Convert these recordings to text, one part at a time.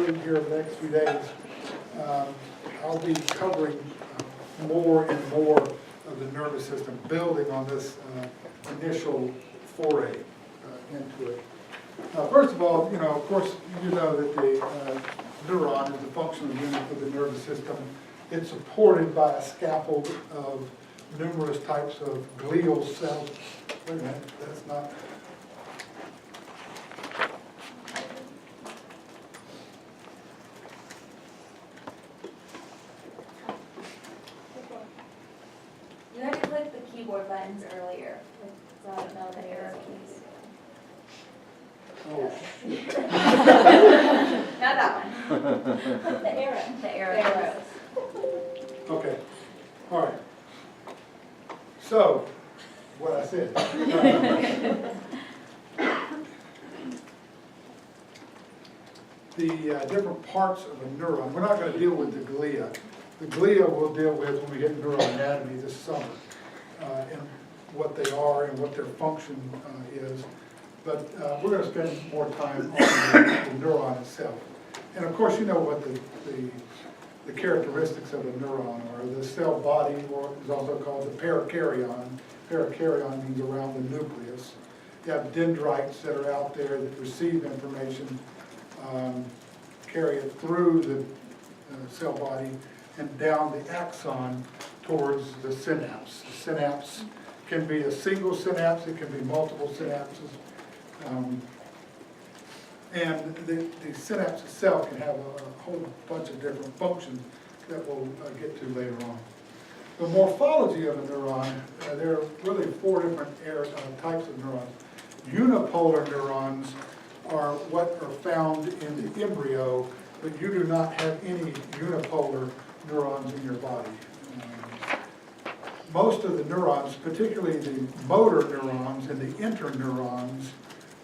conclude here in the next few days, I'll be covering more and more of the nervous system, building on this initial foray into it. First of all, of course, you know that the neuron is the functional unit of the nervous system. It's supported by a scaffold of numerous types of glial cells. Wait a minute, that's not. You had to click the keyboard buttons earlier, so I don't know the arrow keys. Oh, Not that one. The arrow. The arrows. okay, all right. So, what I said. The different parts of a neuron, we're not going to deal with the glia. The glia we'll deal with when we get neural anatomy this summer, and what they are and what their function is. But we're going to spend more time on the neuron itself. And of course, you know what the characteristics of a neuron are. The cell body, or is also called the perikaryon. Perikaryon means around the nucleus. You have dendrites that are out there that receive information, carry it through the cell body and down the axon towards the synapse. The synapse can be a single synapse, it can be multiple synapses. And the synapse itself can have a whole bunch of different functions that we'll get to later on. The morphology of a neuron, there are really four different types of neurons. Unipolar neurons are what are found in the embryo, but you do not have any unipolar neurons in your body. Most of the neurons, particularly the motor neurons and the interneurons,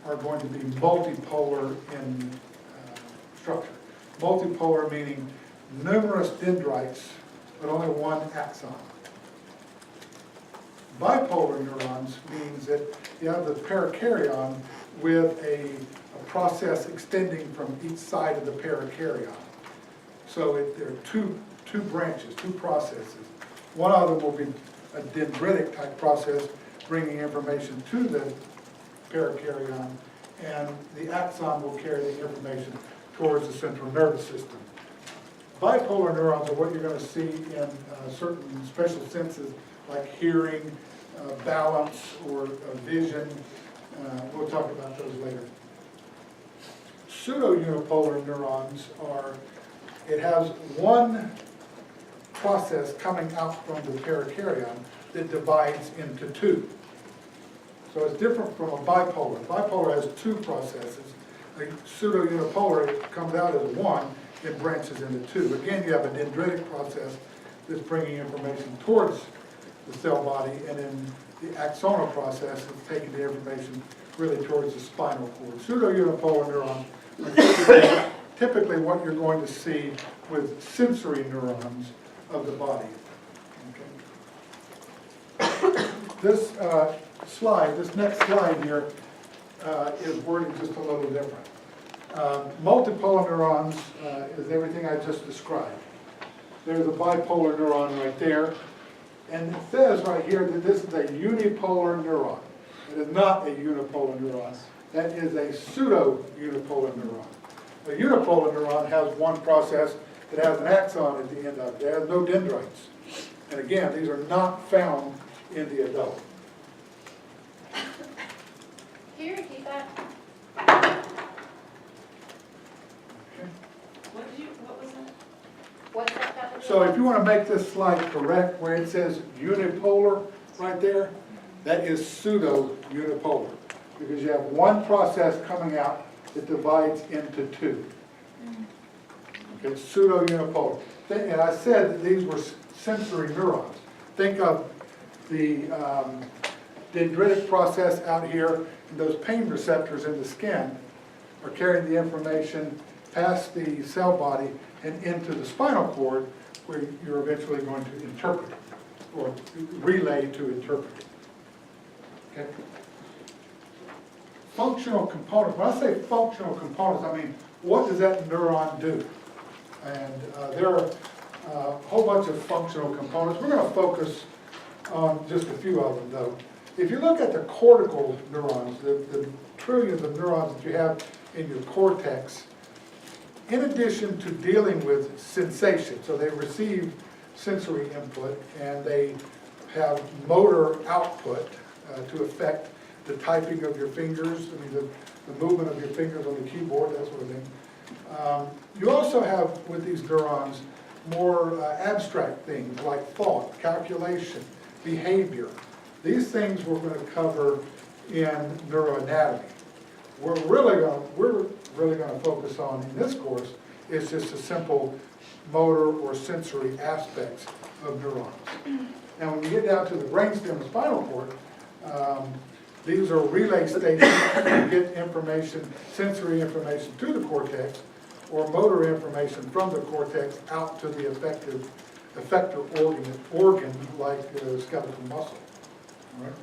are going to be multipolar in structure. Multipolar meaning numerous dendrites, but only one axon. Bipolar neurons means that you have the perikaryon with a process extending from each side of the perikaryon. So there are two branches, two processes. One of them will be a dendritic type process, bringing information to the perikaryon, and the axon will carry the information towards the central nervous system. Bipolar neurons are what you're going to see in certain special senses like hearing, balance, or vision. We'll talk about those later. Pseudo-unipolar neurons are, it has one process coming out from the perikaryon that divides into two. So it's different from a bipolar. Bipolar has two processes. A pseudo-unipolar, it comes out as one, it branches into two. Again, you have a dendritic process that's bringing information towards the cell body, and then the axonal process is taking the information really towards the spinal cord. Pseudo-unipolar neurons are typically what you're going to see with sensory neurons of the body. Okay. This this next slide here is worded just a little different. Multipolar neurons is everything I just described. There's a bipolar neuron right there, and it says right here that this is a unipolar neuron. It is not a unipolar neuron. That is a pseudo-unipolar neuron. A unipolar neuron has one process that has an axon at the end of it. It has no dendrites. And again, these are not found in the adult. Can you repeat that? What was that? What's that got to do? So if you want to make this slide correct, where it says unipolar right there, that is pseudo-unipolar, because you have one process coming out that divides into two. Okay, pseudo-unipolar. And I said that these were sensory neurons. Think of the dendritic process out here, and those pain receptors in the skin are carrying the information past the cell body and into the spinal cord, where you're eventually going to interpret it, or relay to interpret it. Okay? Functional components. When I say functional components, I mean what does that neuron do? And there are a whole bunch of functional components. We're going to focus on just a few of them, though. If you look at the cortical neurons, the trillions of neurons that you have in your cortex, in addition to dealing with sensation, so they receive sensory input and they have motor output to affect the typing of your fingers, the movement of your fingers on the keyboard, that sort of thing. You also have, with these neurons, more abstract things like thought, calculation, behavior. These things we're going to cover in neuroanatomy. We're really going to focus on in this course is just the simple motor or sensory aspects of neurons. Now, when you get down to the brainstem and spinal cord, these are relay stations that get information, sensory information to the cortex, or motor information from the cortex out to the effector organ like skeletal muscle. All right?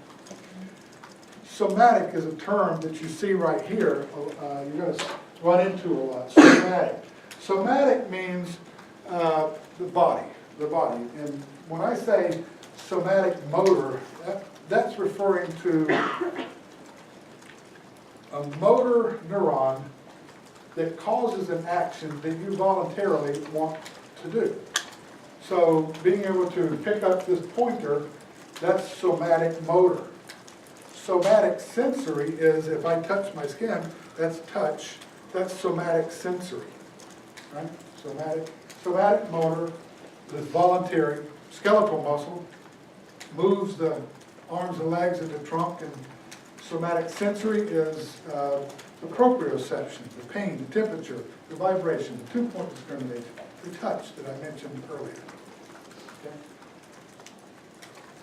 Somatic is a term that you see right here. You're going to run into a lot. Somatic. Somatic means the body. And when I say somatic motor, that's referring to a motor neuron that causes an action that you voluntarily want to do. So being able to pick up this pointer, that's somatic motor. Somatic sensory is if I touch my skin, that's touch. That's somatic sensory. Right? Somatic motor is voluntary. Skeletal muscle moves the arms and legs and the trunk, and somatic sensory is the proprioception, the pain, the temperature, the vibration, the two-point discrimination, the touch that I mentioned earlier. Okay?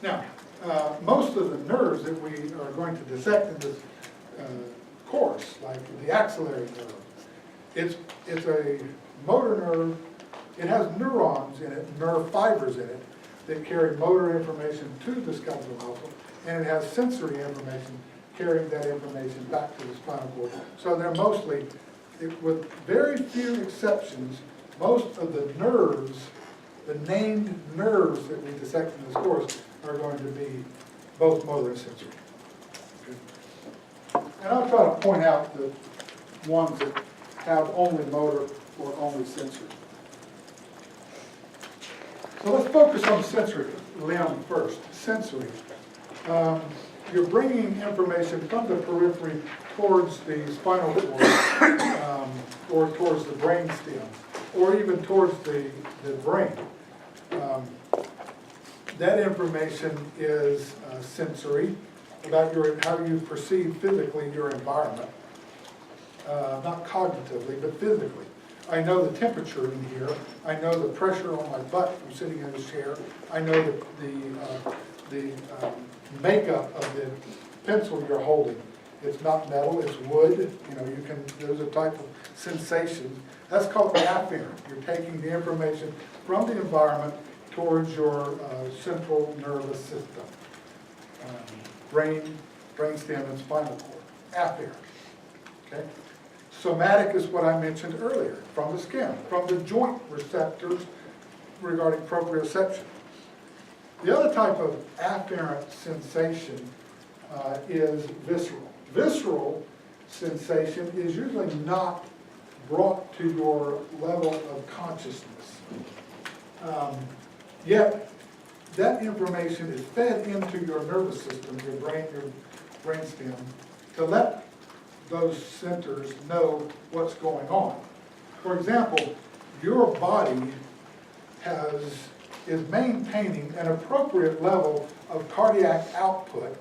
Now, most of the nerves that we are going to dissect in this course, like the axillary nerve, it's a motor nerve. It has neurons in it, nerve fibers in it, that carry motor information to the skeletal muscle, and it has sensory information carrying that information back to the spinal cord. So they're mostly, with very few exceptions, most of the nerves, the named nerves that we dissect in this course, are going to be both motor and sensory. Okay. And I'll try to point out the ones that have only motor or only sensory. So let's focus on sensory limb first. Sensory. You're bringing information from the periphery towards the spinal cord, or towards the brain stem, or even towards the brain. That information is sensory, about how you perceive physically your environment. Not cognitively, but physically. I know the temperature in here. I know the pressure on my butt from sitting in this chair. I know the makeup of the pencil you're holding. It's not metal, it's wood. There's a type of sensation. That's called afferent. You're taking the information from the environment towards your central nervous system. Brain, brainstem, and spinal cord. Afferent. Okay? Somatic is what I mentioned earlier, from the skin, from the joint receptors regarding proprioception. The other type of afferent sensation is visceral. Visceral sensation is usually not brought to your level of consciousness. Yet, that information is fed into your nervous system, your brain, your brainstem, to let those centers know what's going on. For example, your body is maintaining an appropriate level of cardiac output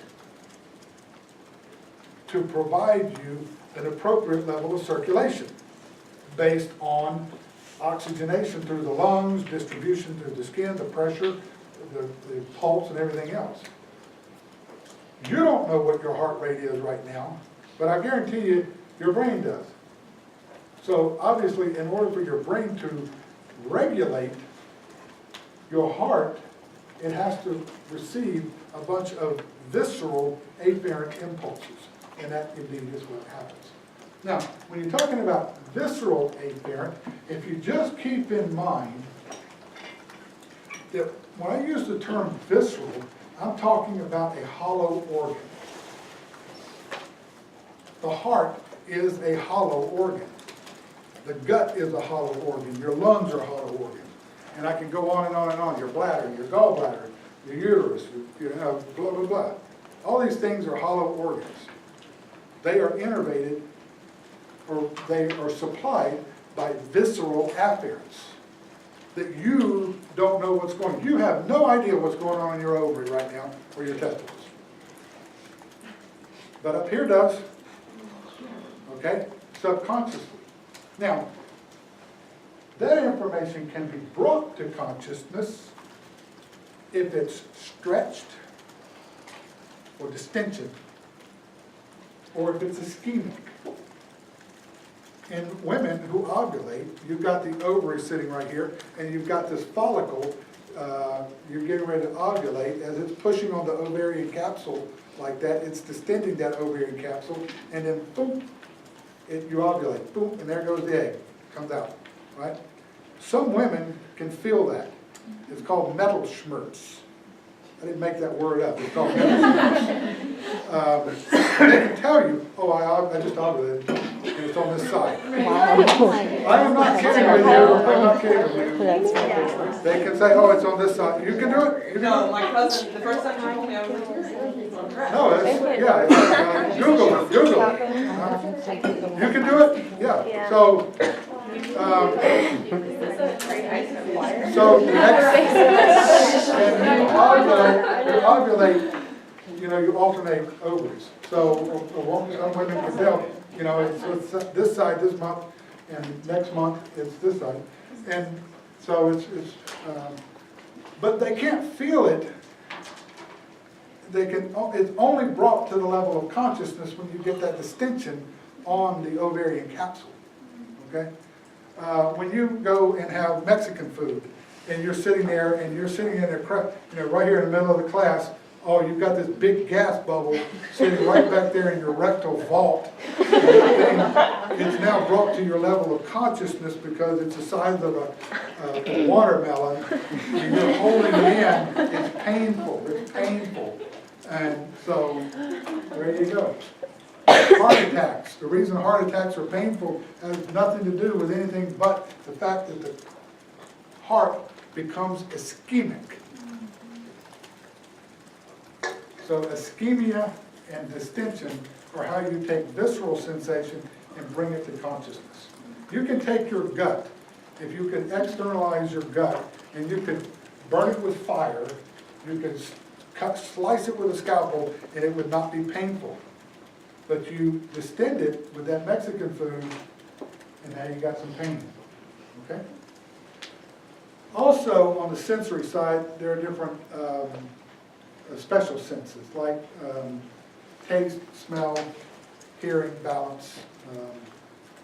to provide you an appropriate level of circulation based on oxygenation through the lungs, distribution through the skin, the pressure, the pulse, and everything else. You don't know what your heart rate is right now, but I guarantee you, your brain does. So obviously, in order for your brain to regulate your heart, it has to receive a bunch of visceral afferent impulses. And that indeed is what happens. Now, when you're talking about visceral afferent, if you just keep in mind that when I use the term visceral, I'm talking about a hollow organ. The heart is a hollow organ. The gut is a hollow organ. Your lungs are hollow organs. And I can go on and on and on. Your bladder, your gallbladder, your uterus, blah, blah, blah. All these things are hollow organs. They are innervated, or they are supplied by visceral afferents that you don't know what's going on. You have no idea what's going on in your ovary right now or your testicles. But up here does, okay, subconsciously. Now, that information can be brought to consciousness if it's stretched or distension, or if it's ischemic. In women who ovulate, you've got the ovary sitting right here, and you've got this follicle, you're getting ready to ovulate. As it's pushing on the ovarian capsule like that, it's distending that ovarian capsule, and then boom, you ovulate, boom, and there goes the egg, comes out, right? Some women can feel that. It's called metal schmerz. I didn't make that word up. It's called metal schmerz. They can tell you, oh, I just ovulated, and it's on this side. I am not kidding with you. I'm not kidding with you. They can say, oh, it's on this side. You can do it. You can No, do it. my cousin, the first time she told me I was like, No, it's, yeah, it's, Google it, Google it. You can do it? Yeah. So, so the next, and you ovulate, you know, you alternate ovaries. So some women can tell, you know, it's this side this month, and next month it's this side. And so but they can't feel it. It's only brought to the level of consciousness when you get that distension on the ovarian capsule, okay? When you go and have Mexican food, and you're sitting there, and you're sitting in there, you know, right here in the middle of the class, oh, you've got this big gas bubble sitting right back there in your rectal vault. It's now brought to your level of consciousness because it's the size of a watermelon, and you're holding it in. It's painful. It's painful. And so, there you go. Heart attacks. The reason heart attacks are painful has nothing to do with anything but the fact that the heart becomes ischemic. So ischemia and distension are how you take visceral sensation and bring it to consciousness. You can take your gut, if you can externalize your gut, and you could burn it with fire, you could slice it with a scalpel, and it would not be painful. But you distend it with that Mexican food, and now you got some pain, okay? Also, on the sensory side, there are different special senses, like taste, smell, hearing, balance.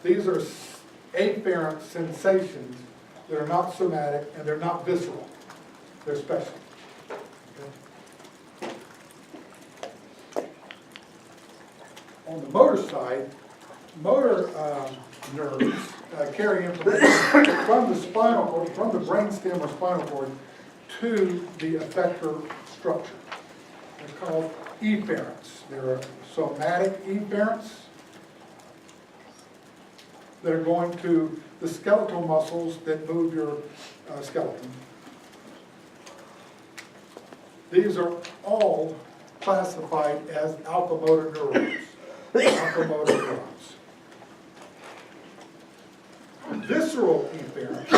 These are afferent sensations that are not somatic and they're not visceral. They're special. Okay. On the motor side, motor nerves carry information from the spinal cord, from the brainstem or spinal cord to the effector structure. They're called efferents. There are somatic efferents that are going to the skeletal muscles that move your skeleton. These are all classified as alpha-motor neurons. Alpha-motor neurons. Visceral efferents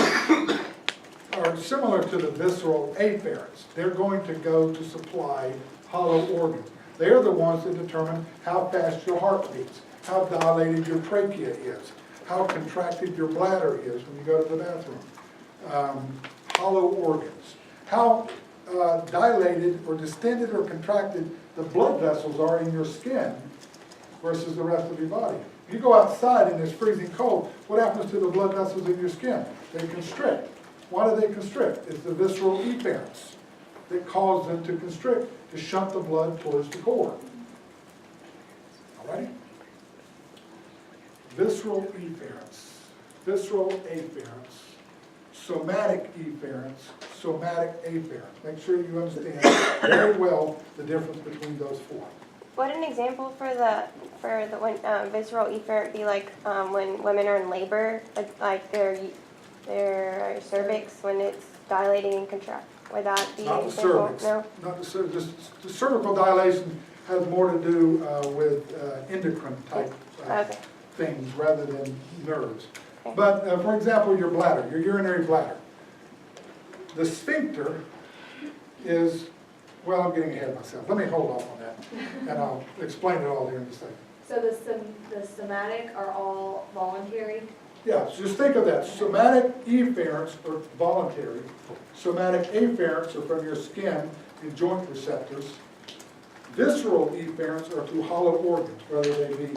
are similar to the visceral afferents. They're going to go to supply hollow organs. They're the ones that determine how fast your heart beats, how dilated your trachea is, how contracted your bladder is when you go to the bathroom. Hollow organs. How dilated or distended or contracted the blood vessels are in your skin versus the rest of your body. If you go outside and it's freezing cold, what happens to the blood vessels in your skin? They constrict. Why do they constrict? It's the visceral efferents that cause them to constrict, to shunt the blood towards the core. All right? visceral efferents, visceral afferents, somatic efferents, somatic afferents. Make sure you understand very well the difference between those four. Would an example for the when visceral efferent be like when women are in labor, like their cervix when it's dilating and contract? Would that be Not an the example? cervix. No. Not the cervix. The cervical dilation has more to do with endocrine type Okay. things rather than nerves. Okay. But for example, your bladder, your urinary bladder. The sphincter is, well, I'm getting ahead of myself. Let me hold off on that, and I'll explain it all here in a second. So the somatic are all voluntary? Yeah, so just think of that. Somatic efferents are voluntary. Somatic afferents are from your skin and joint receptors. Visceral efferents are through hollow organs, whether they be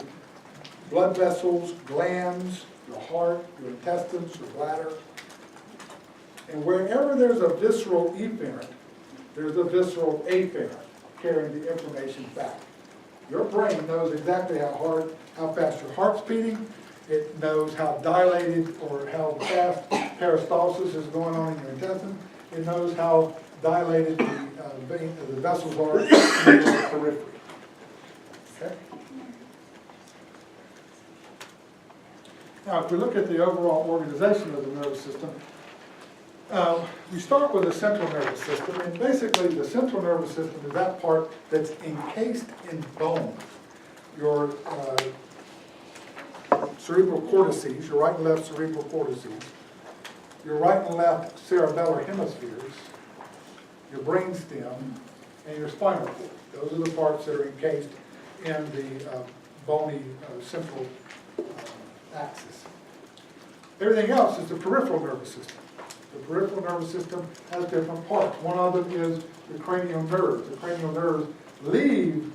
blood vessels, glands, your heart, your intestines, your bladder. And wherever there's a visceral efferent, there's a visceral afferent carrying the information back. Your brain knows exactly how fast your heart's beating. It knows how dilated or how fast peristalsis is going on in your intestine. It knows how dilated the vessels are in your periphery. Okay? Now, if we look at the overall organization of the nervous system, we start with the central nervous system, and basically the central nervous system is that part that's encased in bone. Your cerebral cortices, your right and left cerebral cortices, your right and left cerebellar hemispheres, your brain stem, and your spinal cord. Those are the parts that are encased in the bony central axis. Everything else is the peripheral nervous system. The peripheral nervous system has different parts. One of them is the cranial nerves. The cranial nerves leave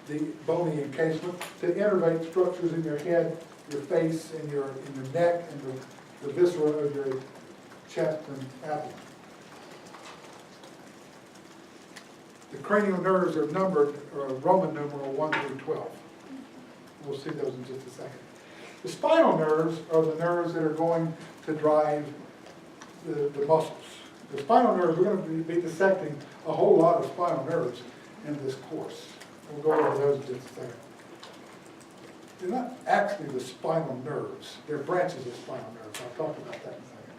the bony encasement to innervate structures in your head, your face, and your neck, and the viscera of your chest and abdomen. The cranial nerves are numbered, Roman numeral 1 through 12. We'll see those in just a second. The spinal nerves are the nerves that are going to drive the muscles. The spinal nerves, we're going to be dissecting a whole lot of spinal nerves in this course. We'll go over those in just a second. They're not actually the spinal nerves. They're branches of spinal nerves. I'll talk about that in a second.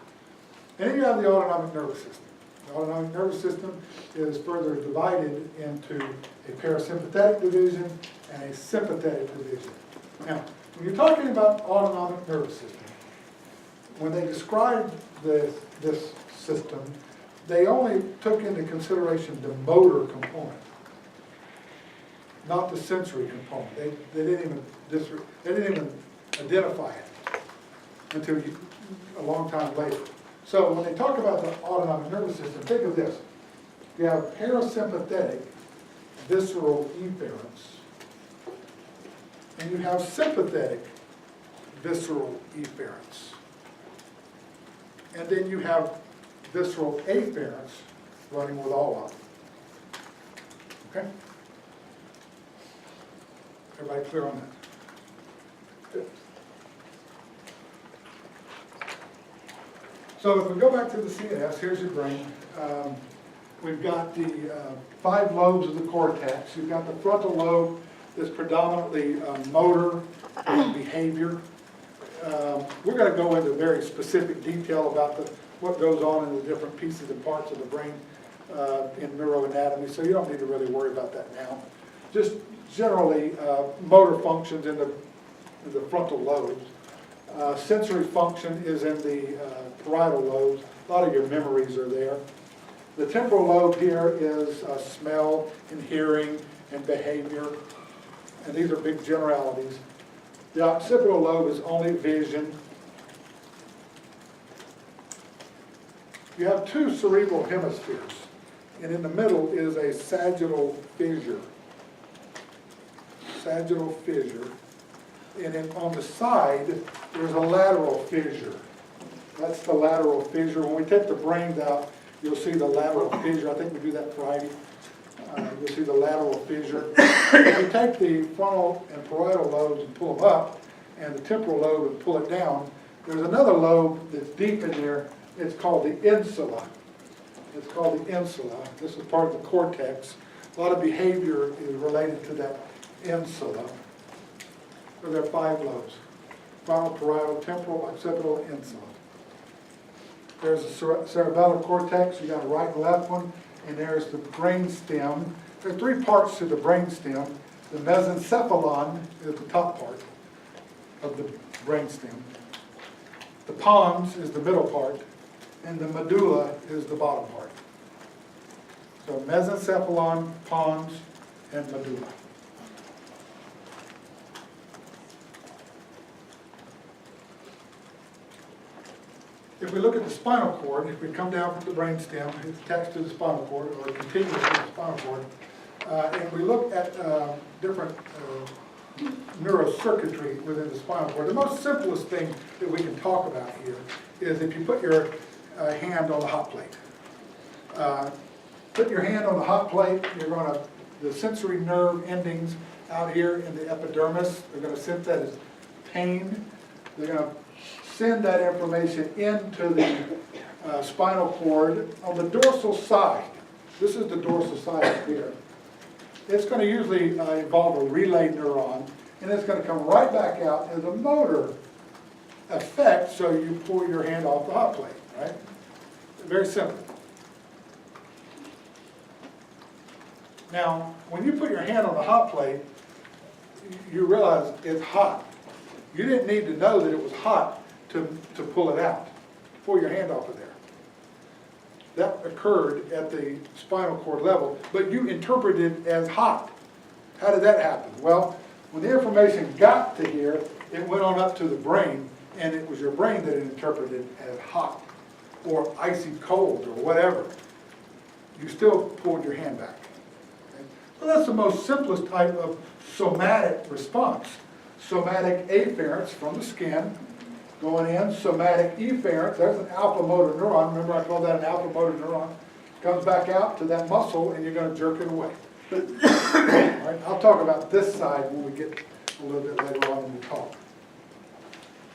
And then you have the autonomic nervous system. The autonomic nervous system is further divided into a parasympathetic division and a sympathetic division. Now, when you're talking about autonomic nervous system, when they described this system, they only took into consideration the motor component, not the sensory component. They didn't even identify it until a long time later. So when they talk about the autonomic nervous system, think of this. You have parasympathetic visceral efferents, and you have sympathetic visceral efferents. And then you have visceral afferents running with all of them. Okay? Everybody clear on that? Good. So if we go back to the CNS, here's your brain. We've got the 5 lobes of the cortex. You've got the frontal lobe that's predominantly motor and behavior. We're going to go into very specific detail about what goes on in the different pieces and parts of the brain in neuroanatomy, so you don't need to really worry about that now. Just generally, motor functions in the frontal lobes. Sensory function is in the parietal lobes. A lot of your memories are there. The temporal lobe here is smell and hearing and behavior, and these are big generalities. The occipital lobe is only vision. You have 2 cerebral hemispheres, and in the middle is a sagittal fissure. Sagittal fissure. And then on the side, there's a lateral fissure. That's the lateral fissure. When we take the brains out, you'll see the lateral fissure. I think we do that Friday. You'll see the lateral fissure. If you take the frontal and parietal lobes and pull them up, and the temporal lobe and pull it down, there's another lobe that's deep in there. It's called the insula. It's called the insula. This is part of the cortex. A lot of behavior is related to that insula. So there are 5 lobes: frontal, parietal, temporal, occipital, insula. There's a cerebellar cortex. You got a right and left one, and there's the brain stem. There are 3 parts to the brain stem. The mesencephalon is the top part of the brain stem. The pons is the middle part, and the medulla is the bottom part. So mesencephalon, pons, and medulla. If we look at the spinal cord, if we come down from the brain stem, it's attached to the spinal cord, or continuous to the spinal cord, and we look at different neurocircuitry within the spinal cord, the most simplest thing that we can talk about here is if you put your hand on the hot plate. Put your hand on the hot plate, you're going to, the sensory nerve endings out here in the epidermis, they're going to sense that as pain. They're going to send that information into the spinal cord on the dorsal side. This is the dorsal side here. It's going to usually involve a relay neuron, and it's going to come right back out as a motor effect, so you pull your hand off the hot plate, right? Very simple. Now, when you put your hand on the hot plate, you realize it's hot. You didn't need to know that it was hot to pull it out. Pull your hand off of there. That occurred at the spinal cord level, but you interpreted it as hot. How did that happen? Well, when the information got to here, it went on up to the brain, and it was your brain that interpreted it as hot, or icy cold, or whatever. You still pulled your hand back. Okay? So that's the most simplest type of somatic response. Somatic afferents from the skin, going in, somatic efferents, there's an alpha motor neuron. Remember I called that an alpha motor neuron? Comes back out to that muscle, and you're going to jerk it away. All right, I'll talk about this side when we get a little bit later on when we talk.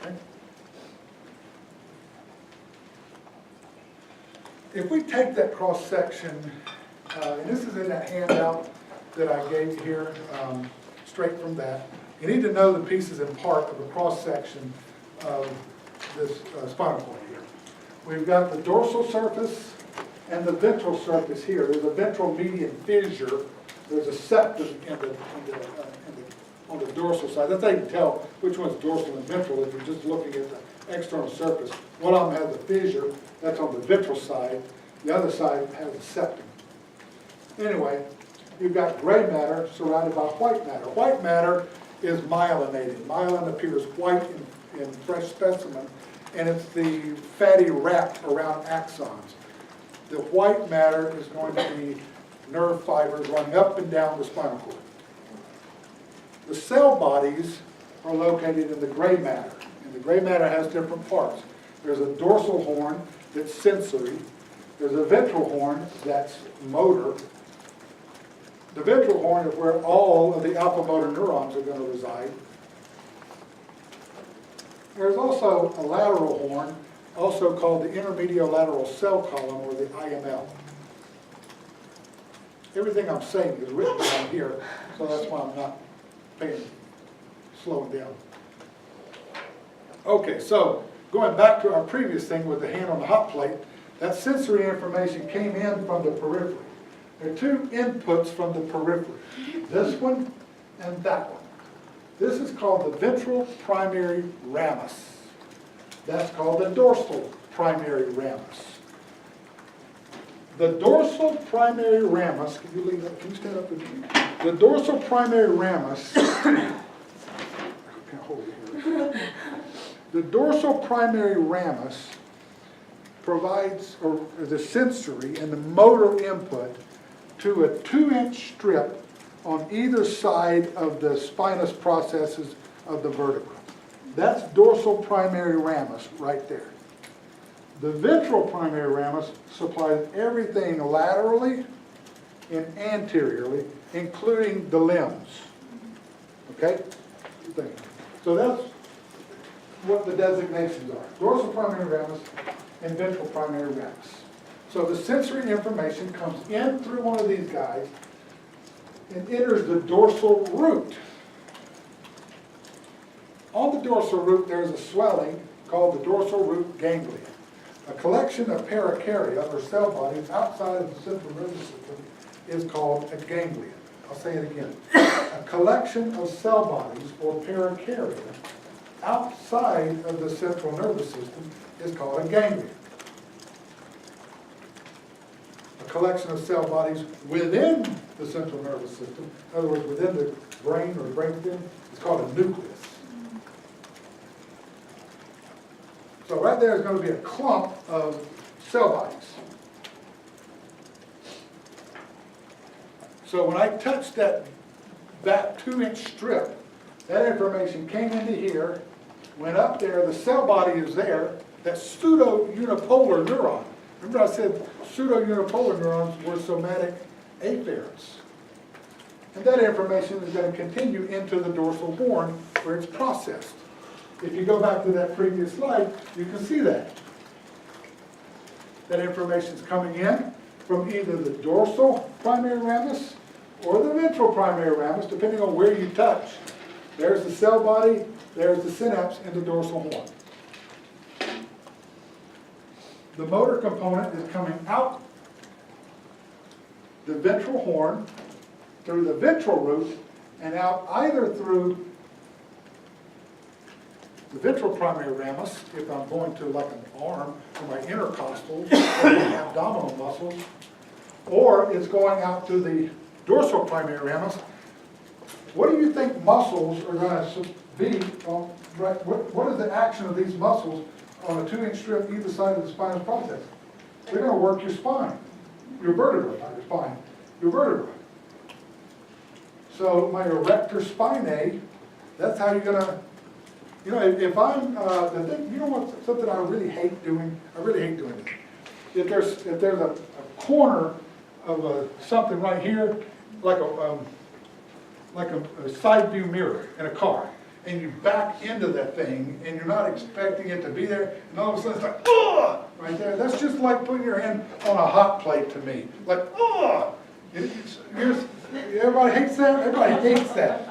Okay? If we take that cross section, and this is in that handout that I gave you here, straight from that, you need to know the pieces and part of a cross section of this spinal cord here. We've got the dorsal surface and the ventral surface here. There's a ventral median fissure. There's a septum on the dorsal side. That's how you can tell which one's dorsal and ventral if you're just looking at the external surface. One of them has a fissure. That's on the ventral side. The other side has a septum. Anyway, you've got gray matter surrounded by white matter. White matter is myelinated. Myelin appears white in fresh specimen, and it's the fatty wrap around axons. The white matter is going to be nerve fibers running up and down the spinal cord. The cell bodies are located in the gray matter, and the gray matter has different parts. There's a dorsal horn that's sensory. There's a ventral horn that's motor. The ventral horn is where all of the alpha motor neurons are going to reside. There's also a lateral horn, also called the intermediolateral cell column, or the IML. Everything I'm saying is written down here, so that's why I'm not slowing down. Okay, so going back to our previous thing with the hand on the hot plate, that sensory information came in from the periphery. There are 2 inputs from the periphery, this one and that one. This is called the ventral primary ramus. That's called the dorsal primary ramus. The dorsal primary ramus, can you leave that, can you stand up with me? The dorsal primary ramus, I can't hold it here. The dorsal primary ramus provides or the sensory and the motor input to a 2-inch strip on either side of the spinous processes of the vertebra. That's dorsal primary ramus right there. The ventral primary ramus supplies everything laterally and anteriorly, including the limbs. Okay? So that's what the designations are. Dorsal primary ramus and ventral primary ramus. So the sensory information comes in through one of these guys and enters the dorsal root. On the dorsal root, there's a swelling called the dorsal root ganglia, a collection of parakarya, or cell bodies, outside of the central nervous system is called a ganglion. I'll say it again. A collection of cell bodies, or parakarya, outside of the central nervous system is called a ganglion. A collection of cell bodies within the central nervous system, in other words, within the brain or brainstem, is called a nucleus. So right there is going to be a clump of cell bodies. So when I touched that 2-inch strip, that information came into here, went up there, the cell body is there, that pseudo-unipolar neuron. Remember I said pseudo-unipolar neurons were somatic afferents. And that information is going to continue into the dorsal horn where it's processed. If you go back to that previous slide, you can see that. That information is coming in from either the dorsal primary ramus or the ventral primary ramus, depending on where you touch. There's the cell body, there's the synapse in the dorsal horn. The motor component is coming out the ventral horn through the ventral root and out either through the ventral primary ramus, if I'm going to like an arm or my intercostals or the abdominal muscles, or it's going out to the dorsal primary ramus. What do you think muscles are going to be on, right? What is the action of these muscles on a 2-inch strip either side of the spinous process? They're going to work your spine, your vertebrae, not your spine, your vertebrae. So my erector spinae, that's how you're going to, you know, if I'm, the thing, you know what, something I really hate doing? I really hate doing it. If there's a corner of something right here, like a side view mirror in a car, and you back into that thing, and you're not expecting it to be there, and all of a sudden it's like, ugh, right there. That's just like putting your hand on a hot plate to me. Like, ugh. Everybody hates that? Everybody hates that.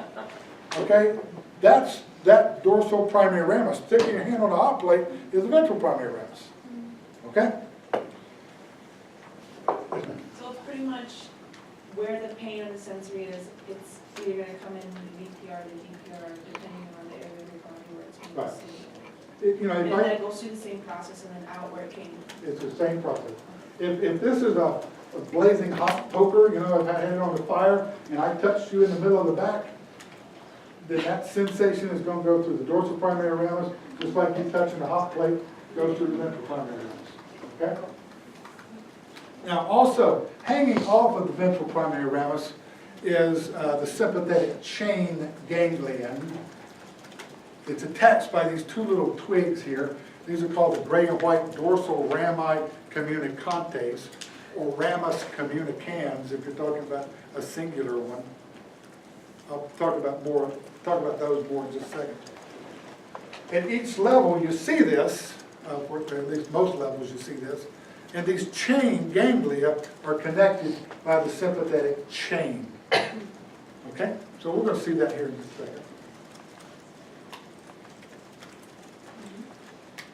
Okay? That's that dorsal primary ramus. Sticking your hand on a hot plate is the ventral primary ramus. Okay? So it's pretty much where the pain and the sensory is, it's either gonna come in VPR to DPR, depending on the area of your body where it's being Right. stimulated. You know, And if then I, it goes through the same process and then out where it came. it's the same process. If this is a blazing hot poker, you know, if I had it on the fire and I touched you in the middle of the back, then that sensation is going to go through the dorsal primary ramus, just like you touching a hot plate goes through the ventral primary ramus. Okay? Now, also, hanging off of the ventral primary ramus is the sympathetic chain ganglion. It's attached by these 2 little twigs here. These are called the gray and white dorsal rami communicantes, or ramus communicans, if you're talking about a singular one. I'll talk about those more in just a second. At each level, you see this, or at least most levels you see this, and these chain ganglia are connected by the sympathetic chain. Okay? So we're going to see that here in just a second.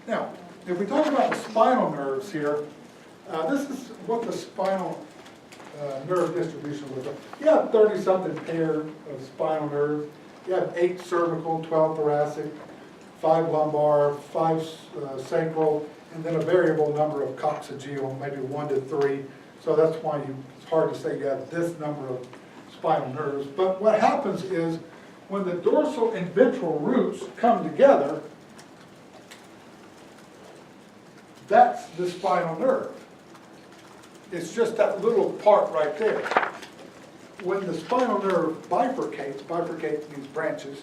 Now, if we talk about the spinal nerves here, this is what the spinal nerve distribution looks like. You have 30-something pair of spinal nerves. You have 8 cervical, 12 thoracic, 5 lumbar, 5 sacral, and then a variable number of coccygeal, maybe 1 to 3. So that's why it's hard to say you have this number of spinal nerves. But what happens is when the dorsal and ventral roots come together, that's the spinal nerve. It's just that little part right there. When the spinal nerve bifurcates means branches,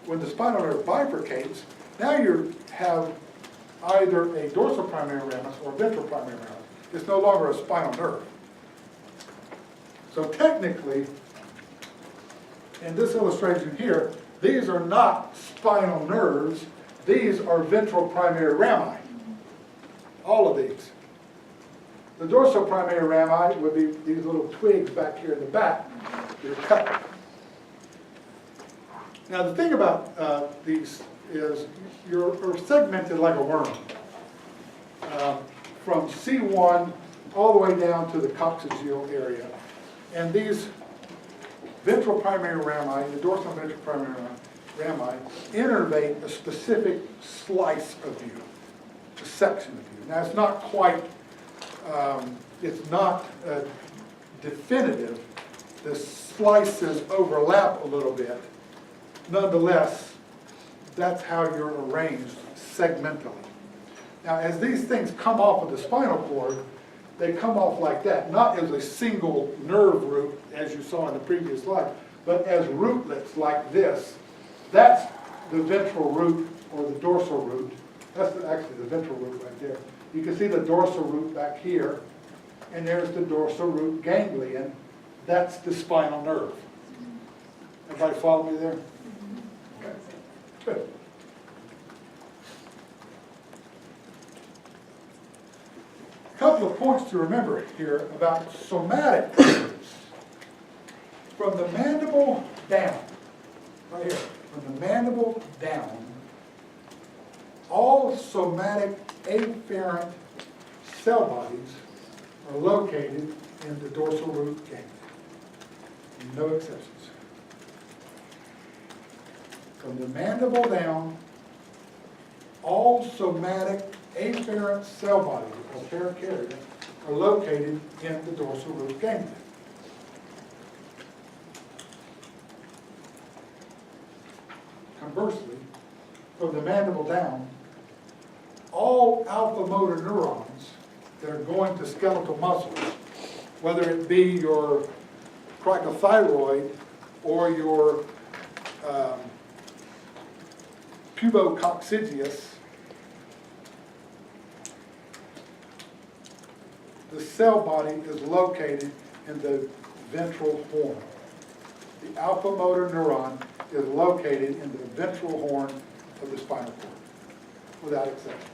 when the spinal nerve bifurcates, now you have either a dorsal primary ramus or ventral primary ramus. It's no longer a spinal nerve. So technically, in this illustration here, these are not spinal nerves, these are ventral primary rami. All of these. The dorsal primary rami would be these little twigs back here in the back that are cut. Now the thing about these is you're segmented like a worm. From C1 all the way down to the coccygeal area. And these ventral primary rami, the dorsal and ventral primary rami, innervate a specific slice of you, a section of you. Now it's not quite, it's not definitive. The slices overlap a little bit. Nonetheless, that's how you're arranged segmentally. Now, as these things come off of the spinal cord, they come off like that, not as a single nerve root, as you saw in the previous slide, but as rootlets like this. That's the ventral root or the dorsal root. That's actually the ventral root right there. You can see the dorsal root back here, and there's the dorsal root ganglion. That's the spinal nerve. Everybody follow me there? Okay. Good. A couple of points to remember here about somatic nerves. From the mandible down, right here, from the mandible down, all somatic afferent cell bodies are located in the dorsal root ganglion. No exceptions. From the mandible down, all somatic afferent cell bodies, or pericardia, are located in the dorsal root ganglion. Conversely, from the mandible down, all alpha motor neurons that are going to skeletal muscles, whether it be your cricothyroid or your pubococcygeus, the cell body is located in the ventral horn. The alpha motor neuron is located in the ventral horn of the spinal cord, without exception.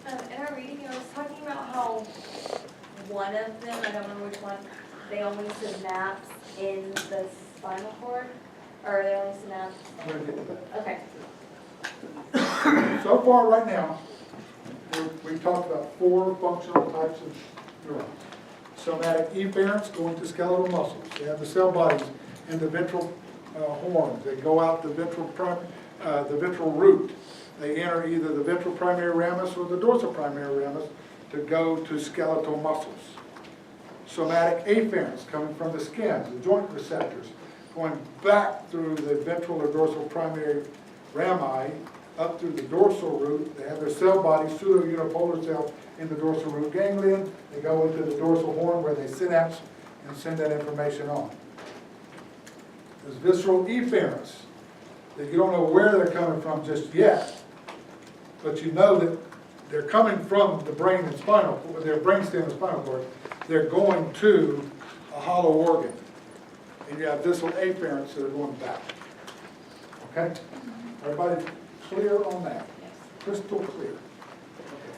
In our reading, I was talking about how one of them, I don't remember which one, they only synapse in the spinal cord, or they only synapse. I'm going to get to that. Okay. So far, right now, we've talked about 4 functional types of neurons. Somatic efferents go into skeletal muscles. They have the cell bodies in the ventral horns. They go out the ventral root. They enter either the ventral primary ramus or the dorsal primary ramus to go to skeletal muscles. Somatic afferents coming from the skin, the joint receptors, going back through the ventral or dorsal primary rami up through the dorsal root. They have their cell bodies, pseudounipolar cells, in the dorsal root ganglion. They go into the dorsal horn where they synapse and send that information on. There's visceral efferents that you don't know where they're coming from just yet, but you know that they're coming from the brain and spinal cord, their brainstem and spinal cord. They're going to a hollow organ. And you have visceral afferents that are going back. Okay? Everybody clear on that? Yes. Crystal clear. Okay.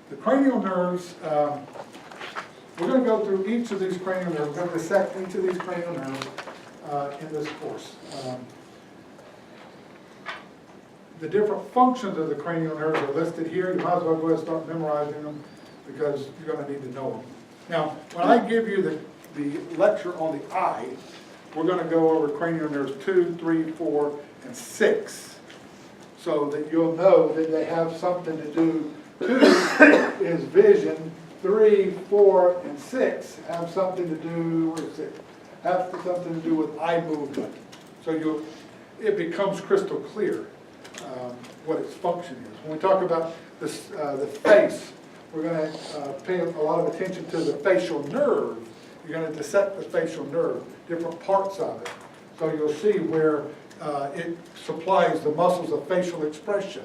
The cranial nerves, we're going to go through each of these cranial nerves. We're going to dissect each of these cranial nerves in this course. The different functions of the cranial nerves are listed here. You might as well go ahead and start memorizing them because you're going to need to know them. Now, when I give you the lecture on the eye, we're going to go over cranial nerves 2, 3, 4, and 6, so that you'll know that they have something to do. 2 is vision, 3, 4, and 6 have something to do, where's 6? Have something to do with eye movement. So it becomes crystal clear what its function is. When we talk about this, the face, we're going to pay a lot of attention to the facial nerve. You're going to dissect the facial nerve, different parts of it. So you'll see where it supplies the muscles of facial expression.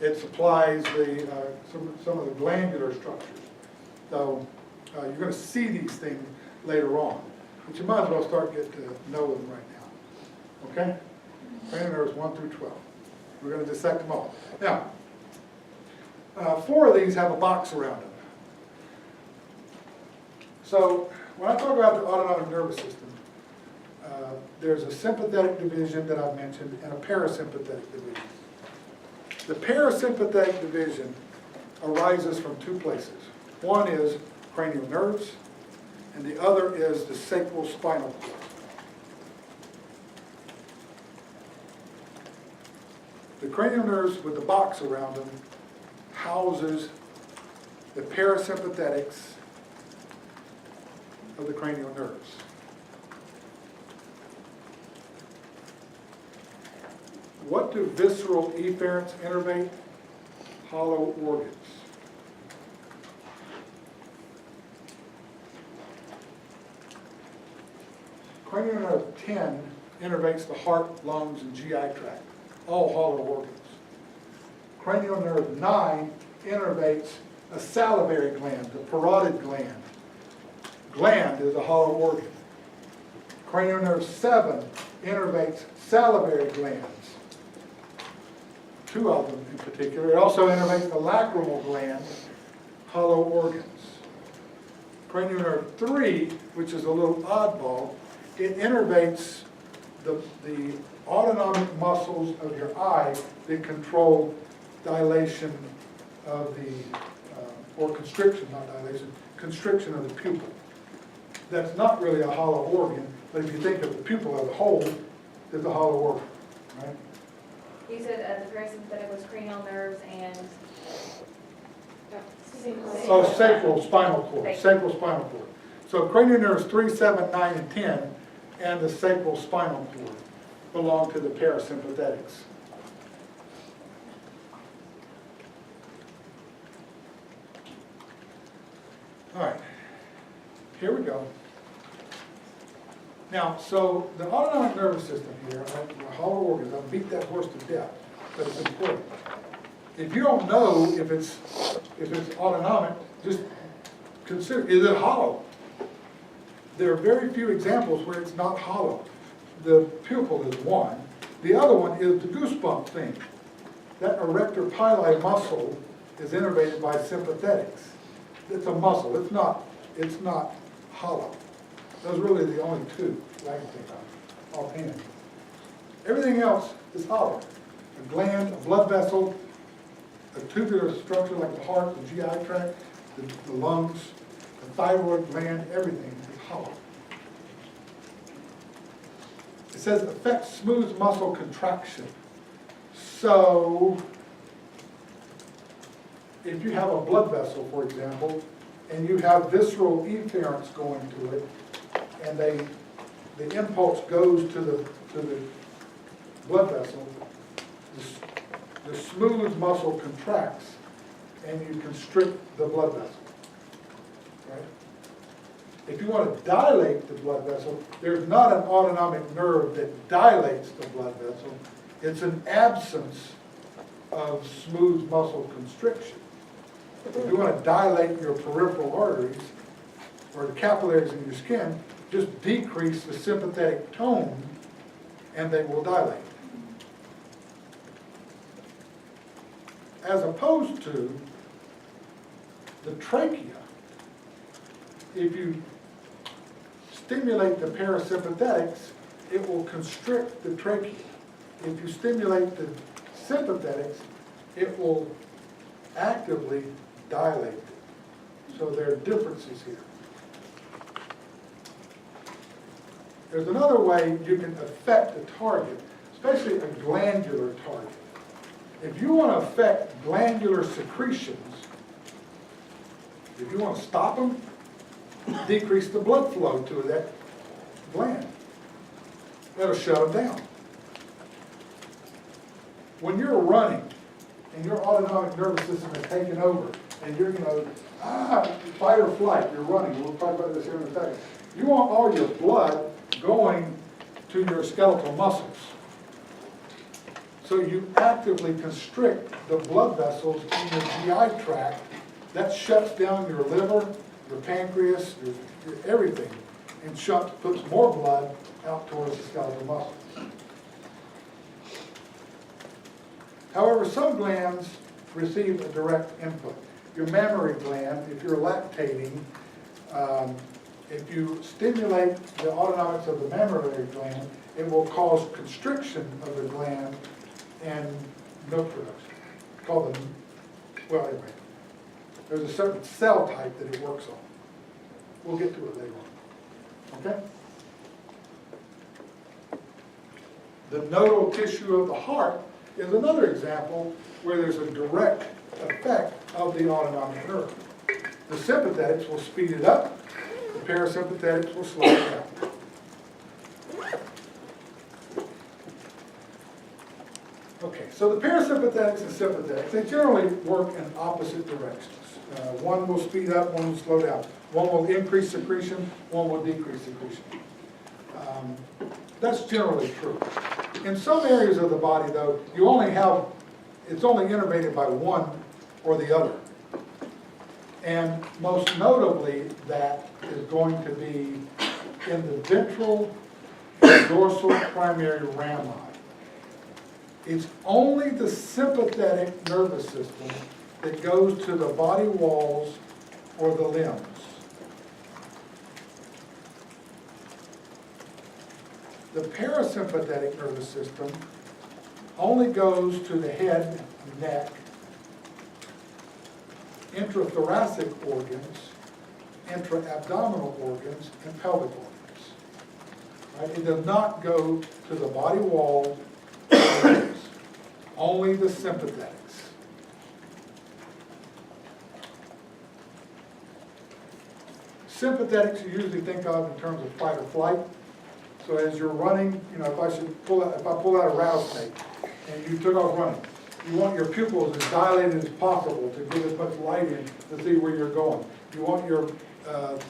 It supplies some of the glandular structures. So you're going to see these things later on, but you might as well start getting to know them right now. Okay? Cranial nerves 1 through 12. We're going to dissect them all. Now, 4 of these have a box around them. So when I talk about the autonomic nervous system, there's a sympathetic division that I've mentioned and a parasympathetic division. The parasympathetic division arises from 2 places. One is cranial nerves, and the other is the sacral spinal cord. The cranial nerves with the box around them houses the parasympathetics of the cranial nerves. What do visceral efferents innervate? Hollow organs. Cranial nerve 10 innervates the heart, lungs, and GI tract, all hollow organs. Cranial nerve 9 innervates a salivary gland, the parotid gland. Gland is a hollow organ. Cranial nerve 7 innervates salivary glands. 2 of them in particular. It also innervates the lacrimal gland, hollow organs. Cranial nerve 3, which is a little oddball, it innervates the autonomic muscles of your eye that control dilation of the, or constriction, not dilation, constriction of the pupil. That's not really a hollow organ, but if you think of the pupil as a whole, it's a hollow organ, right? You said the parasympathetic was cranial nerves and. Oh, sacral spinal cord, sacral spinal cord. So cranial nerves 3, 7, 9, and 10, and the sacral spinal cord belong to the parasympathetics. All right, here we go. Now, so the autonomic nervous system here, the hollow organs, I'll beat that horse to death, but it's important. If you don't know if it's autonomic, just consider, is it hollow? There are very few examples where it's not hollow. The pupil is one. The other one is the goosebump thing. That erector pili muscle is innervated by sympathetics. It's a muscle. It's not hollow. Those are really the only 2 that I can think of offhand. Everything else is hollow. A gland, a blood vessel, a tubular structure like the heart, the GI tract, the lungs, the thyroid gland, everything is hollow. It says affects smooth muscle contraction. So, if you have a blood vessel, for example, and you have visceral efferents going to it, and the impulse goes to the blood vessel, the smooth muscle contracts, and you constrict the blood vessel, right? If you want to dilate the blood vessel, there's not an autonomic nerve that dilates the blood vessel. It's an absence of smooth muscle constriction. If you want to dilate your peripheral arteries or the capillaries in your skin, just decrease the sympathetic tone and they will dilate. As opposed to the trachea, if you stimulate the parasympathetics, it will constrict the trachea. If you stimulate the sympathetics, it will actively dilate it. So there are differences here. There's another way you can affect a target, especially a glandular target. If you want to affect glandular secretions, if you want to stop them, decrease the blood flow to that gland. That'll shut them down. When you're running and your autonomic nervous system is taken over and you're, fight or flight, you're running. We'll talk about this here in a second. You want all your blood going to your skeletal muscles. So you actively constrict the blood vessels in your GI tract that shuts down your liver, your pancreas, your everything, and puts more blood out towards the skeletal muscle. However, some glands receive a direct input. Your mammary gland, if you're lactating, if you stimulate the autonomics of the mammary gland, it will cause constriction of the gland and milk production. Called the, well, anyway, there's a certain cell type that it works on. We'll get to it later on. Okay? The nodal tissue of the heart is another example where there's a direct effect of the autonomic nerve. The sympathetics will speed it up, the parasympathetics will slow it down. Okay, so the parasympathetics and sympathetics, they generally work in opposite directions. One will speed up, one will slow down. One will increase secretion, one will decrease secretion. That's generally true. In some areas of the body, though, it's only innervated by one or the other. And most notably, that is going to be in the ventral and dorsal primary rami. It's only the sympathetic nervous system that goes to the body walls or the limbs. The parasympathetic nervous system only goes to the head, neck, intrathoracic organs, intra-abdominal organs, and pelvic organs. Right? It does not go to the body wall or the limbs. Only the sympathetics. Sympathetics you usually think of in terms of fight or flight. So as you're running, you know, if I pull out a rattlesnake and you took off running, you want your pupils as dilated as possible to get as much light in to see where you're going. You want your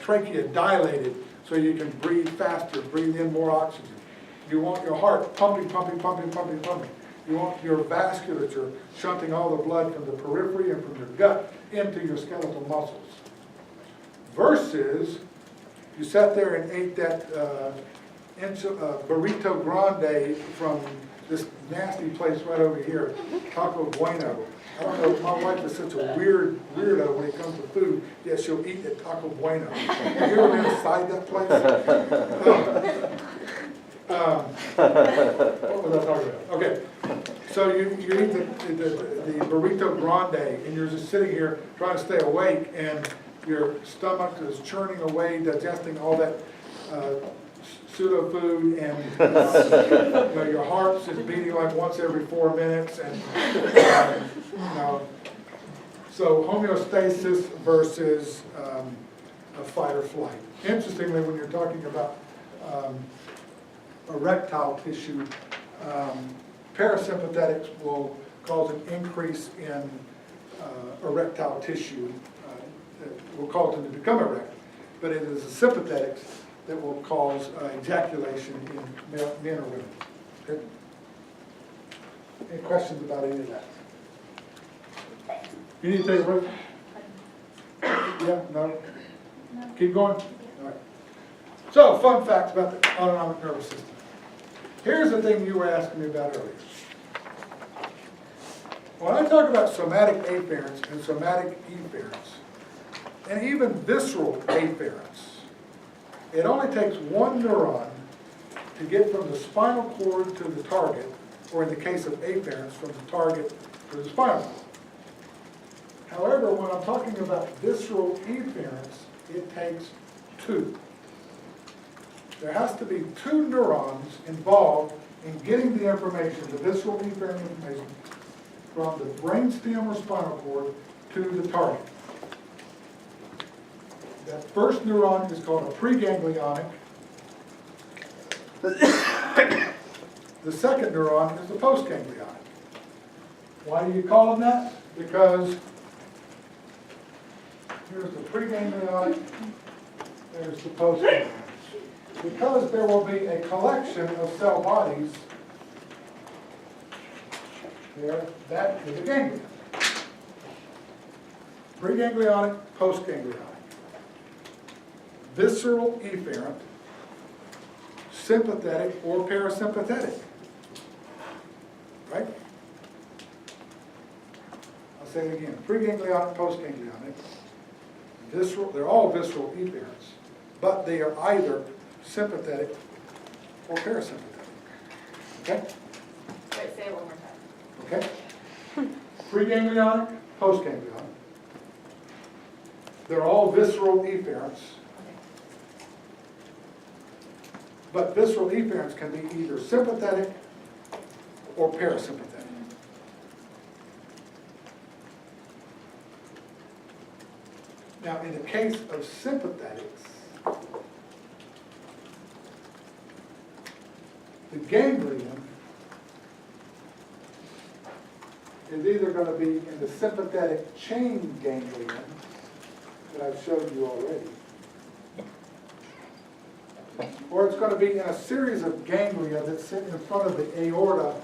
trachea dilated so you can breathe faster, breathe in more oxygen. You want your heart pumping, pumping, pumping, pumping, pumping. You want your vasculature shunting all the blood from the periphery and from your gut into your skeletal muscles. Versus, you sat there and ate that burrito grande from this nasty place right over here, Taco Bueno. I don't know, my wife is such a weirdo when it comes to food, yet she'll eat at Taco Bueno. Have you ever been inside that place? What was I talking about? Okay, so you eat the burrito grande, and you're just sitting here trying to stay awake, and your stomach is churning away, digesting all that pseudo food, and you know, your heart is beating like once every 4 minutes, and you know, so homeostasis versus a fight or flight. Interestingly, when you're talking about erectile tissue, parasympathetics will cause an increase in erectile tissue, that will cause them to become erect, but it is the sympathetics that will cause ejaculation in men or women. Okay? Any questions about any of that? You need to take a break? Yeah? No? Keep going? All right. So, fun facts about the autonomic nervous system. Here's the thing you were asking me about earlier. When I talk about somatic afferents and somatic efferents, and even visceral afferents, it only takes one neuron to get from the spinal cord to the target, or in the case of afferents, from the target to the spinal cord. However, when I'm talking about visceral efferents, it takes two. There has to be two neurons involved in getting the information, the visceral efferent information, from the brainstem or spinal cord to the target. That first neuron is called a preganglionic. The second neuron is the postganglionic. Why do you call them that? Because here's the preganglionic, there's the postganglionic. Because there will be a collection of cell bodies there, that is a ganglion. Preganglionic, postganglionic. Visceral efferent, sympathetic or parasympathetic. Right? I'll say it again. Preganglionic, postganglionic. Visceral, they're all visceral efferents, but they are either sympathetic or parasympathetic. Okay? Wait, say it one more time. Okay? Preganglionic, postganglionic. They're all visceral efferents, but visceral efferents can be either sympathetic or parasympathetic. Now, in the case of sympathetics, the ganglion is either going to be in the sympathetic chain ganglion that I've showed you already, or it's going to be in a series of ganglia that sit in front of the aorta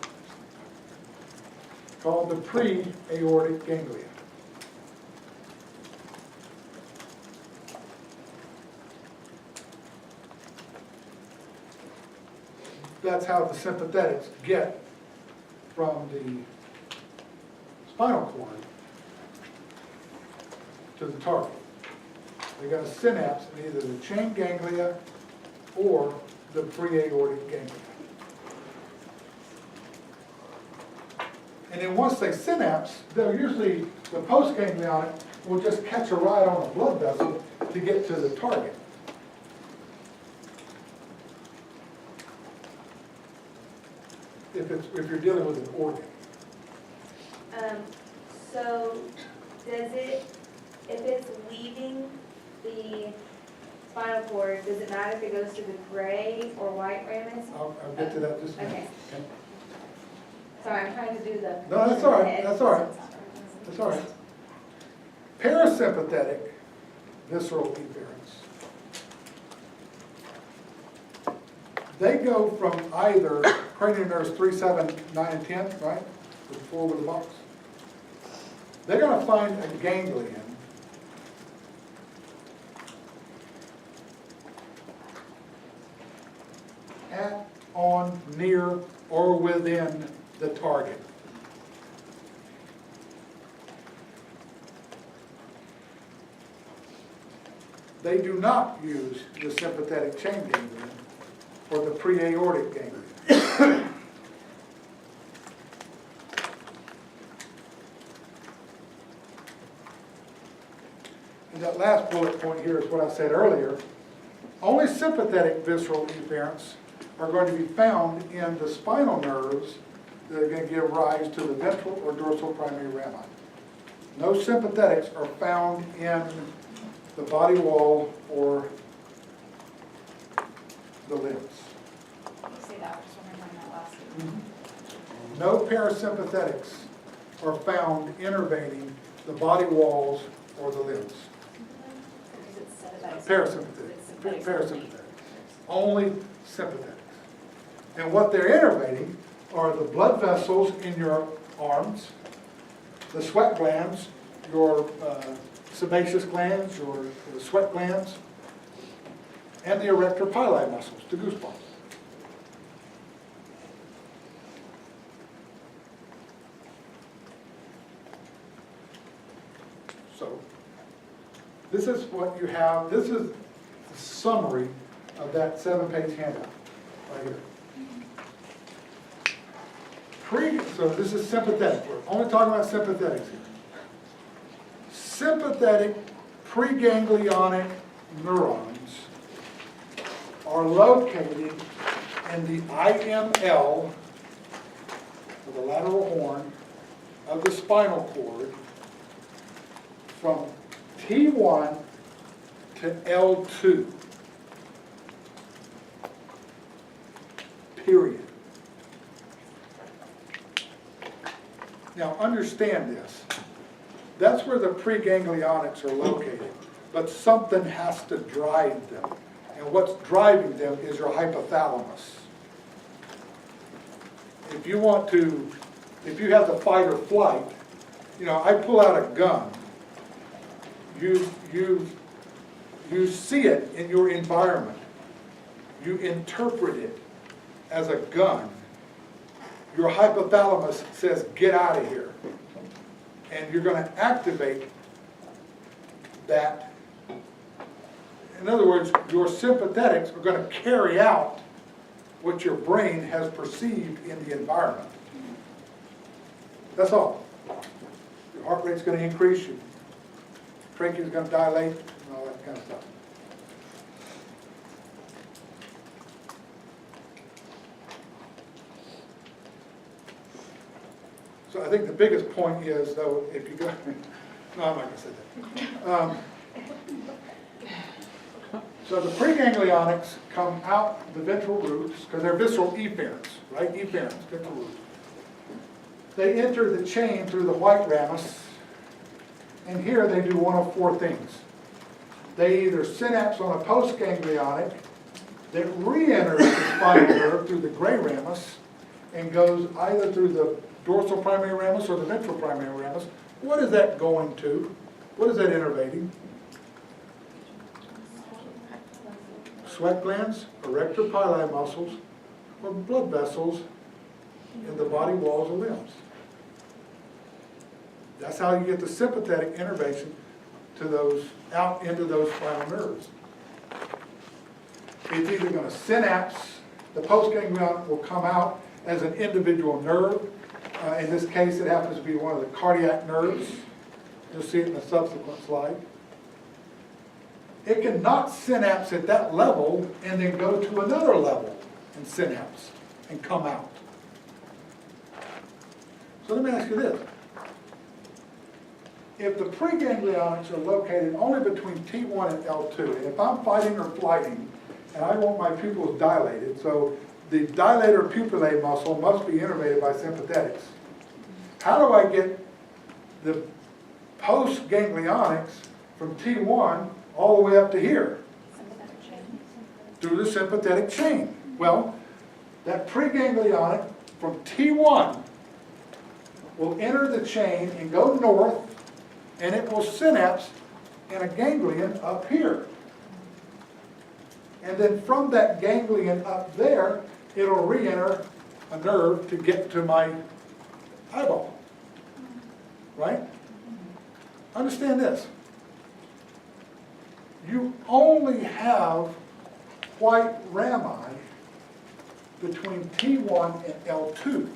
called the pre-aortic ganglia. That's how the sympathetics get from the spinal cord to the target. They got a synapse in either the chain ganglia or the pre-aortic ganglia. And then once they synapse, they'll usually, the postganglionic will just catch a ride on a blood vessel to get to the target. If you're dealing with an organ. So does it, if it's leaving the spinal cord, does it matter if it goes to the gray or white ramus? I'll get to that just a minute. Okay. Sorry, I'm trying to do the. No, that's all right, that's all right. That's all right. Parasympathetic visceral efferents. They go from either cranial nerves 3, 7, 9, and 10, right? The 4 with the box. They're going to find a ganglion at, on, near, or within the target. They do not use the sympathetic chain ganglion or the pre-aortic ganglion. And that last bullet point here is what I said earlier. Only sympathetic visceral efferents are going to be found in the spinal nerves that are going to give rise to the ventral or dorsal primary rami. No sympathetics are found in the body wall or the limbs. Say that, just remembering that last one. No parasympathetics are found innervating the body walls or the limbs. Is it sympathetic? Parasympathetic. Parasympathetic. Only sympathetics. And what they're innervating are the blood vessels in your arms, the sweat glands, your sebaceous glands, your sweat glands, and the erector pili muscles, the goosebumps. So, this is what you have, this is the summary of that 7-page handout, right here. So this is sympathetic, we're only talking about sympathetics here. Sympathetic preganglionic neurons are located in the IML, or the lateral horn, of the spinal cord from T1 to L2. Period. Now understand this. That's where the preganglionics are located, but something has to drive them. And what's driving them is your hypothalamus. If you have the fight or flight, I pull out a gun you see it in your environment. You interpret it as a gun. Your hypothalamus says, get out of here. And you're going to activate that. In other words, your sympathetics are going to carry out what your brain has perceived in the environment. That's all. Your heart rate's going to increase, your trachea's going to dilate, and all that kind of stuff. So I think the biggest point is, though, if you go, no, I'm not going to say that. So the preganglionics come out the ventral roots, because they're visceral efferents, right? Efferents, ventral roots. They enter the chain through the white ramus, and here they do one of four things. They either synapse on a postganglionic that re-enters the spinal nerve through the gray ramus and goes either through the dorsal primary ramus or the ventral primary ramus. What is that going to? What is that innervating? Sweat glands, erector pili muscles, or blood vessels in the body walls or limbs. That's how you get the sympathetic innervation to those, out into those spinal nerves. It's either going to synapse, the postganglionic will come out as an individual nerve. In this case, it happens to be one of the cardiac nerves. You'll see it in a subsequent slide. It can not synapse at that level and then go to another level and synapse and come out. So let me ask you this. If the preganglionics are located only between T1 and L2, and if I'm fighting or flighting, and I want my pupils dilated, so the dilator pupillae muscle must be innervated by sympathetics. How do I get the postganglionics from T1 all the way up to here? Through the sympathetic chain. Well, that preganglionic from T1 will enter the chain and go north, and it will synapse in a ganglion up here. And then from that ganglion up there, it'll re-enter a nerve to get to my eyeball. Right? Understand this. You only have white rami between T1 and L2.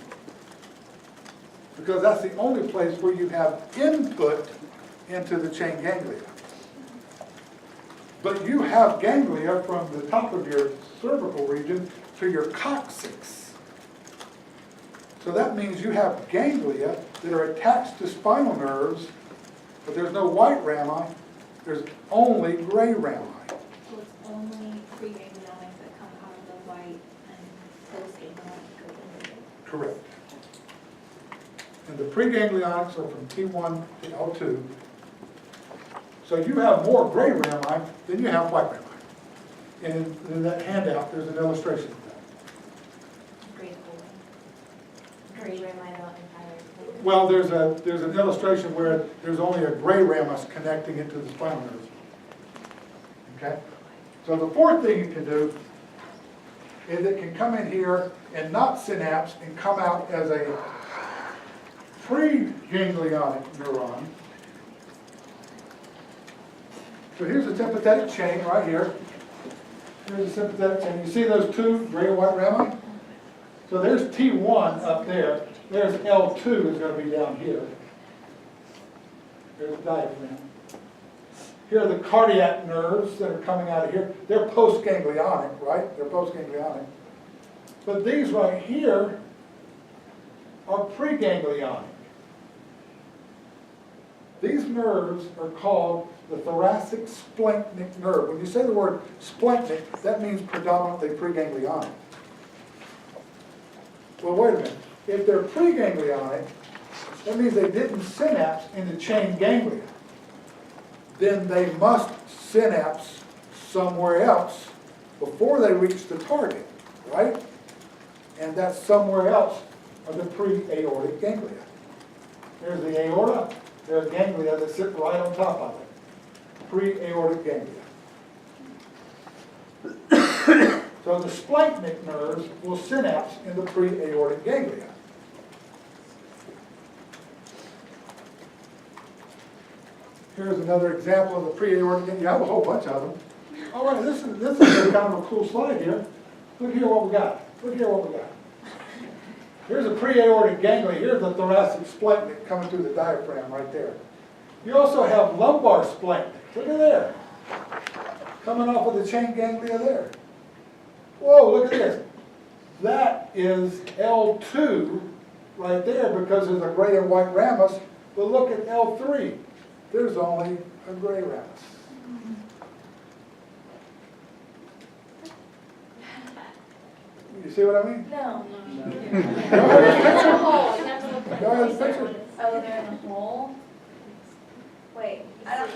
Because that's the only place where you have input into the chain ganglia. But you have ganglia from the top of your cervical region to your coccyx. So that means you have ganglia that are attached to spinal nerves, but there's no white rami, there's only gray rami. So it's only preganglionics that come out of the white and postganglionics go into it. Correct. And the preganglionics are from T1 to L2. So you have more gray rami than you have white rami. And in that handout, there's an illustration of that. Grade rami out entirely. Well, there's an illustration where there's only a gray ramus connecting it to the spinal nerve. Okay? So the fourth thing you can do is it can come in here and not synapse and come out as a preganglionic neuron. So here's the sympathetic chain right here. Here's the sympathetic chain. You see those two gray and white rami? So there's T1 up there. There's L2 is going to be down here. There's the diaphragm. Here are the cardiac nerves that are coming out of here. They're postganglionic, right? They're postganglionic. But these right here are preganglionic. These nerves are called the thoracic splanchnic nerve. When you say the word splanchnic, that means predominantly preganglionic. Well, wait a minute. If they're preganglionic, that means they didn't synapse in the chain ganglia. Then they must synapse somewhere else before they reach the target, right? And that somewhere else are the pre-aortic ganglia. There's the aorta, there's ganglia that sit right on top of it. pre-aortic ganglia. So the splanchnic nerves will synapse in the pre-aortic ganglia. Here's another example of the pre-aortic ganglia. You have a whole bunch of them. All right, this is kind of a cool slide here. Look here what we got. Look here what we got. Here's a pre-aortic ganglia. Here's the thoracic splanchnic coming through the diaphragm right there. You also have lumbar splanchnic. Look at there. Coming off of the chain ganglia there. Whoa, look at this. That is L2 right there because there's a gray and white ramus. But look at L3. There's only a gray ramus. You see what I mean? No. Go ahead, Go ahead, picture. Oh, they're in a hole? Wait, I don't.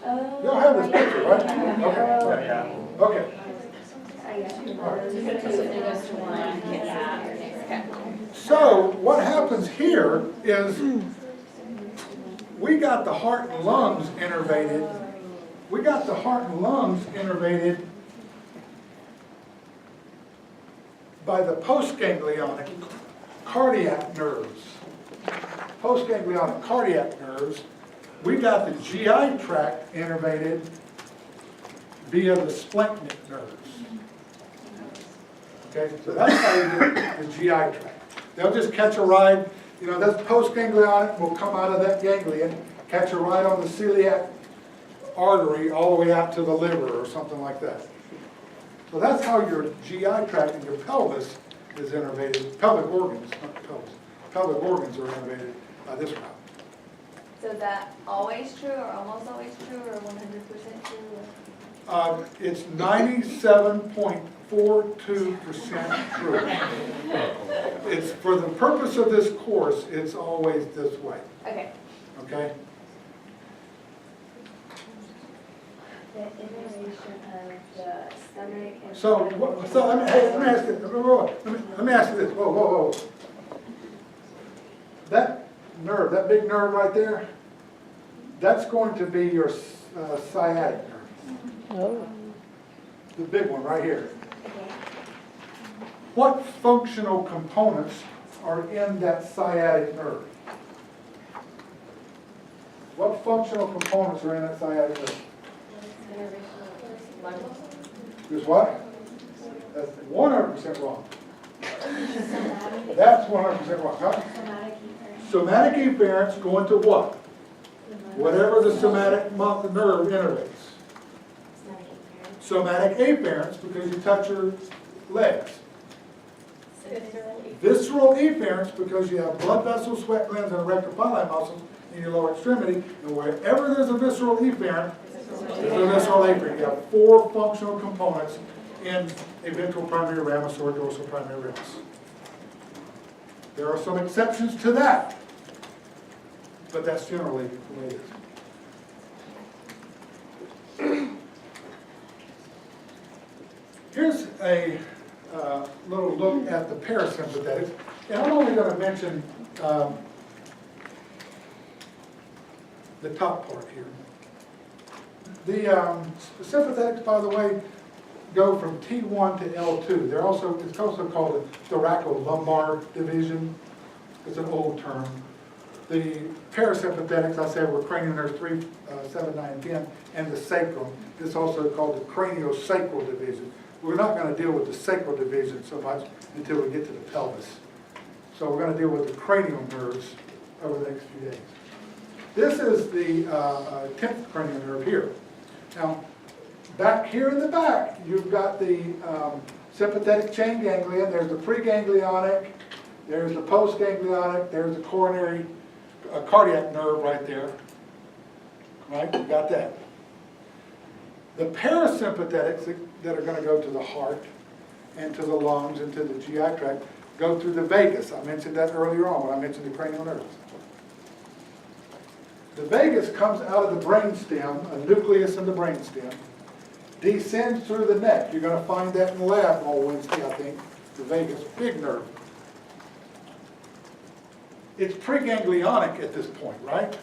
Oh. You'll have this picture, right? Yeah. Okay. Okay. I got you. So what happens here is we got the heart and lungs innervated. We got the heart and lungs innervated by the postganglionic cardiac nerves. Postganglionic cardiac nerves. We got the GI tract innervated via the splanchnic nerves. Okay, so that's how you get the GI tract. They'll just catch a ride, you know, that's postganglionic will come out of that ganglion, catch a ride on the celiac artery all the way out to the liver or something like that. So that's how your GI tract and your pelvis is innervated. Pelvic organs, not the pelvis. Pelvic organs are innervated by this route. So is that always true, or almost always true, or 100% true? It's 97.42% true. It's, for the purpose of this course, it's always this way, Okay. okay? The innervation of the stomach and. So let me ask you, let me ask you this, whoa. That nerve, that big nerve right there, that's going to be your sciatic nerve. Oh. The big one right here. Okay. What functional components are in that sciatic nerve? What functional components are in that sciatic nerve? Is what? That's 100% wrong. That's 100% wrong. Huh? Somatic efferents go into what? Whatever the somatic nerve innervates. Somatic afferents, because you touch your legs. Visceral efferents, because you have blood vessels, sweat glands, and erectophyli muscles in your lower extremity. And wherever there's a visceral efferent, there's a visceral afferent. You have 4 functional components in a ventral primary ramus or dorsal primary ramus. There are some exceptions to that, but that's generally the way it is. Here's a little look at the parasympathetics, and I'm only going to mention the top part here. The sympathetics, by the way, go from T1 to L2. It's also called the thoracolumbar division. It's an old term. The parasympathetics, I said, were cranial nerves 3, 7, 9, and 10, and the sacrum. It's also called the craniosacral division. We're not going to deal with the sacral division so much until we get to the pelvis. So we're going to deal with the cranial nerves over the next few days. This is the 10th cranial nerve here. Now, back here in the back, you've got the sympathetic chain ganglion. There's the preganglionic. There's the postganglionic. There's the coronary cardiac nerve right there. Right? You got that. The parasympathetics that are going to go to the heart and to the lungs and to the GI tract go through the vagus. I mentioned that earlier on when I mentioned the cranial nerves. The vagus comes out of the brainstem, a nucleus in the brainstem, descends through the neck. You're going to find that in the lab on Wednesday, I think, the vagus, big nerve. It's preganglionic at this point, right?